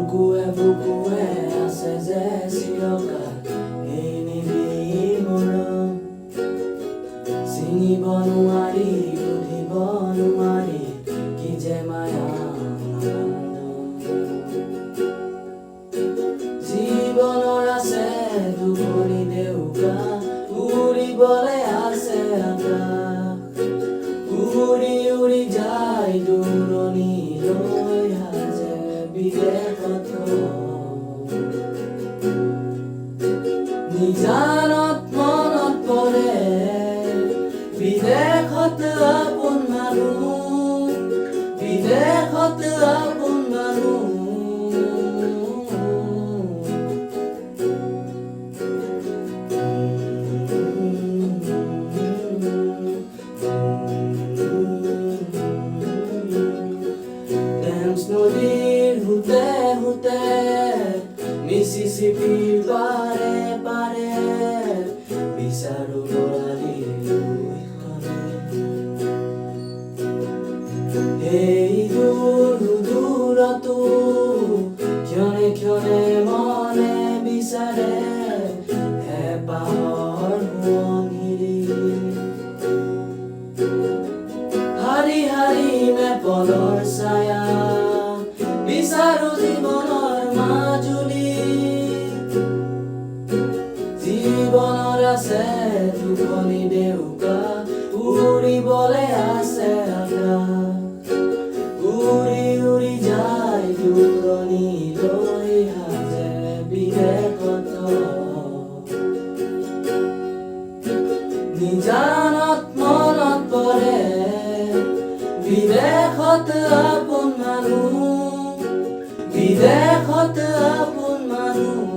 বুকুৱে আছে যে চিৰকাল এই নিবিড় মৰম, চিনিব নোৱাৰি বুধিব নোৱাৰি কি যে মায়া জীৱনৰ আছে দুখনি দেউকা, উৰিবলে আছে আকাশ, উৰি উৰি যায় দূৰণিলৈ আজে বিদেশত নিজানত মনত পৰে বিদেশত আপোন মানুহ, বিদেশত আপোন মানুহ। নদীৰ হুতে হুতে মিছিছিপিৰ পাৰে পাৰে বিচাৰো লৰালিৰ এই দূৰ দূৰতো ক্ষণে ক্ষণে মনে বিচাৰে হেঁপাহৰ সোৱণিৰি হাৰি হাৰি মেপলৰ ছায়া বিচাৰো জীৱনৰ মাজুলী, জীৱনৰ আছে দুখনি দেউকা, উৰিবলে আছে আকাশ, উৰি উৰি যায় দূৰণিলৈ আজে বিদেশত নিজানত মনত পৰে বিদেশত আপোন মানুহ, বিদেশত আপোন মানুহ।